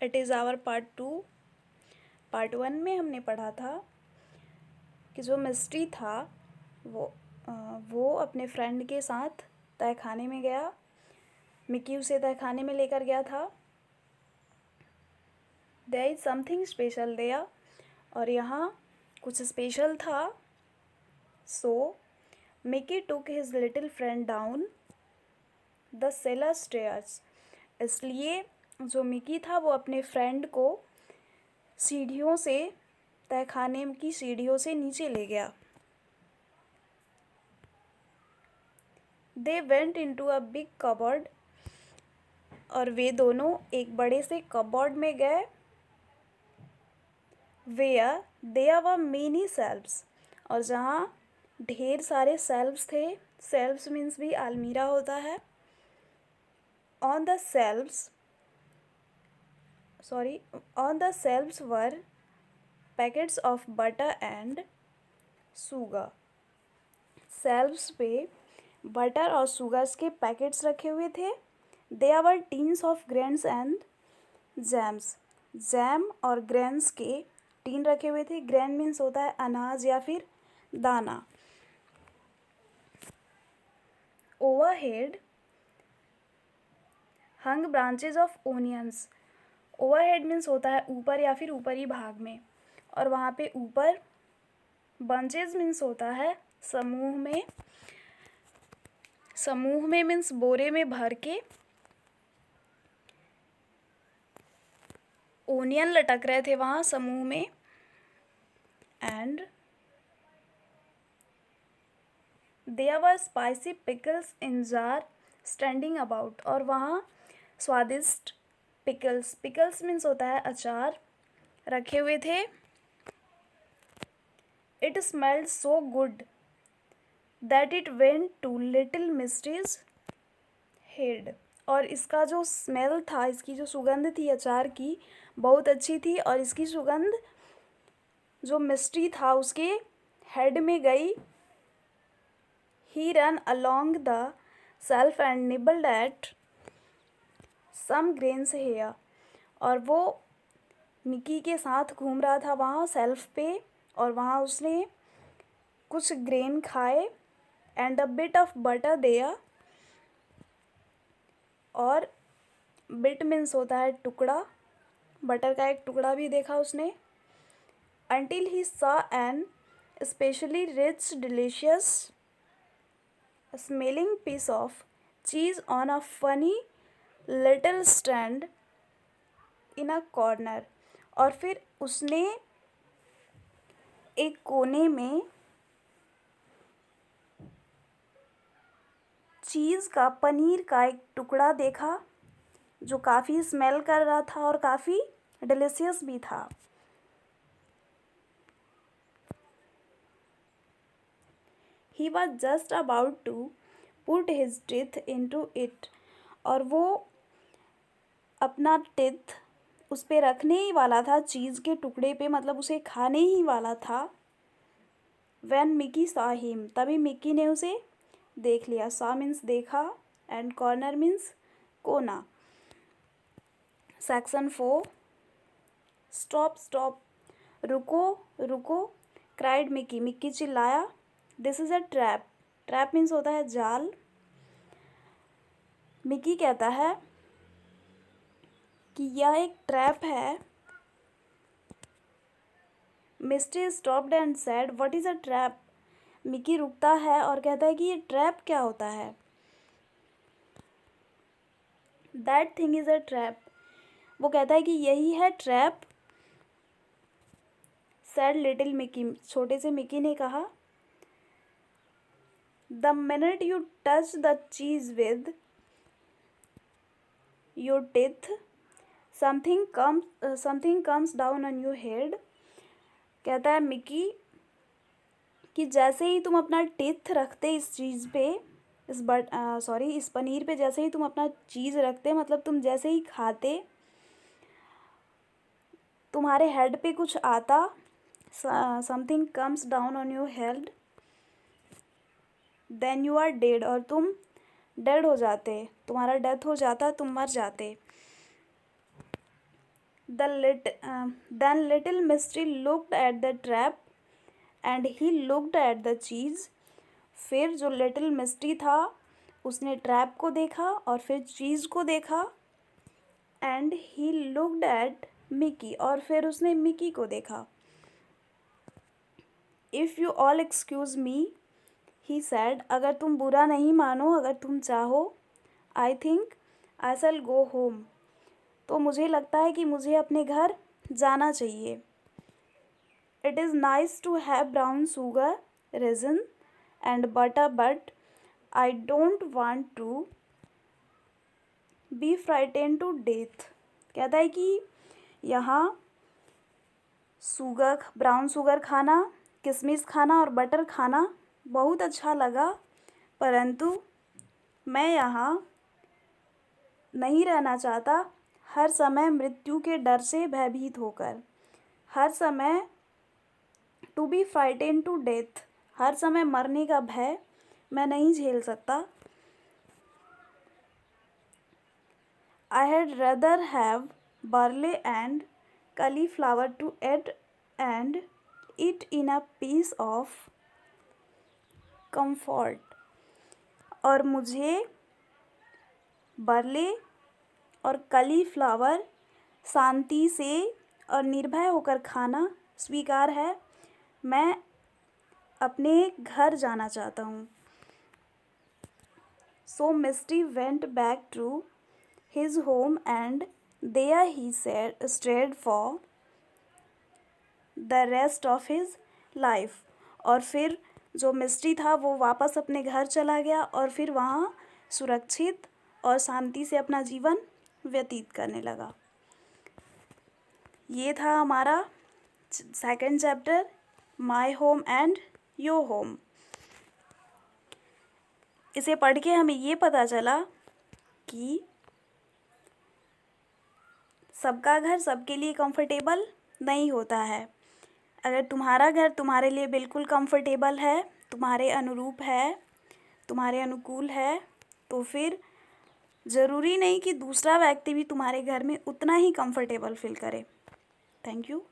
It is our part 2। Part 1 में हमने पढ़ा था कि जो मिस्ट्री था वो वो अपने फ्रेंड के साथ तहखाने में गया। मिकी उसे तहखाने में लेकर गया था। There is something special there, और यहाँ कुछ स्पेशल था। So Mickey took his little friend down the cellar stairs. इसलिए जो मिकी था वो अपने फ्रेंड को सीढ़ियों से, तहखाने की सीढ़ियों से नीचे ले गया। They went into a big cupboard, और वे दोनों एक बड़े से कबर्ड में गए। Where there were many shelves, और जहाँ ढेर सारे शेल्व्स थे। शेल्व्स मीन्स भी अलमीरा होता है। On the shelves were packets of butter and sugar. Shelves पे बटर और शुगर्स के पैकेट्स रखे हुए थे। There were tins of grains and jams. Jam और ग्रेन्स के टीन रखे हुए थे। ग्रेन मीन्स होता है अनाज या फिर दाना। Overhead hung branches of onions. Overhead means होता है ऊपर या फिर ऊपरी भाग में, और वहाँ पे ऊपर बंचेज मीन्स होता है समूह में। समूह में मीन्स बोरे में भर के ओनियन लटक रहे थे वहाँ समूह में। And there were spicy pickles in jar standing about, और वहाँ स्वादिष्ट पिकल्स मीन्स होता है अचार, रखे हुए थे। It smelled so good that it went to little mystery's head, और इसका जो स्मेल था, इसकी जो सुगंध थी अचार की, बहुत अच्छी थी, और इसकी सुगंध जो मिस्ट्री था उसके हेड में गई। He ran along the shelf and nibbled at some grains here, और वो मिकी के साथ घूम रहा था वहाँ शेल्फ पे, और वहाँ उसने कुछ ग्रेन खाए। And a bit of butter there, और बिट मीन्स होता है टुकड़ा, बटर का एक टुकड़ा भी देखा उसने। until he saw an especially rich delicious smelling piece of cheese on a funny little stand in a corner, और फिर उसने एक कोने में चीज़ का, पनीर का एक टुकड़ा देखा जो काफ़ी स्मेल कर रहा था और काफ़ी डिलीशियस भी था। He was just about to put his teeth into it, और वो अपना टिथ उस पे रखने ही वाला था, चीज़ के टुकड़े पे, मतलब उसे खाने ही वाला था। When मिकी saw him, तभी मिकी ने उसे देख लिया। saw मीन्स देखा, एंड कॉर्नर मीन्स कोना। सेक्शन 4, स्टॉप स्टॉप, रुको रुको, क्राइड मिकी, मिकी चिल्लाया। This is a trap, trap means होता है जाल। मिकी कहता है कि यह एक ट्रैप है। Mister stopped and said what is a trap. Mickey रुकता है और कहता है कि ये ट्रैप क्या होता है। That thing is a trap, वो कहता है कि यही है ट्रैप। सैड लिटिल मिकी, छोटे से मिकी ने कहा। The minute you touch the cheese with your teeth something comes down on your head. कहता है मिकी कि जैसे ही तुम अपना टीथ रखते इस चीज़ पे, इस पनीर पे, जैसे ही तुम अपना चीज़ रखते, मतलब तुम जैसे ही खाते, तुम्हारे हेड पे कुछ आता। Something comes down on your head, then you are dead, और तुम डेड हो जाते, तुम्हारा डेथ हो जाता, तुम मर जाते। Then little Mystery looked at the trap and he looked at the cheese. फिर जो लिटिल मिस्ट्री था उसने ट्रैप को देखा और फिर चीज़ को देखा. And he looked at Mickey, और फिर उसने मिकी को देखा. If you all excuse me, he sad, अगर तुम बुरा नहीं मानो, अगर तुम चाहो, I think I shell go home, तो मुझे लगता है कि मुझे अपने घर जाना चाहिए. It is nice to have brown sugar, raisin and butter, but I don't want to be frighten to death. कहता है कि यहाँ ब्राउन शुगर खाना, किशमिश खाना और बटर खाना बहुत अच्छा लगा, परंतु मैं यहाँ नहीं रहना चाहता हर समय मृत्यु के डर से भयभीत होकर. हर समय to be frighten to death, हर समय मरने का भय मैं नहीं झेल सकता. I had rather have barley and cauliflower to eat and eat in a piece of comfort. और मुझे बरले और कलीफ्लावर शांति से और निर्भय होकर खाना स्वीकार है. मैं अपने घर जाना चाहता हूँ. So Misty went back to his home and there he stayed for the rest of his life. और फिर जो मिस्ट्री था वो वापस अपने घर चला गया और फिर वहाँ सुरक्षित और शांति से अपना जीवन व्यतीत करने लगा. ये था हमारा second chapter, my home and your home. इसे पढ़ के हमें ये पता चला कि सबका घर सबके लिए कंफर्टेबल नहीं होता है. अगर तुम्हारा घर तुम्हारे लिए बिल्कुल कंफर्टेबल है, तुम्हारे अनुरूप है, तुम्हारे अनुकूल है, तो फिर ज़रूरी नहीं कि दूसरा व्यक्ति भी तुम्हारे घर में उतना ही कंफर्टेबल फील करे. Thank you.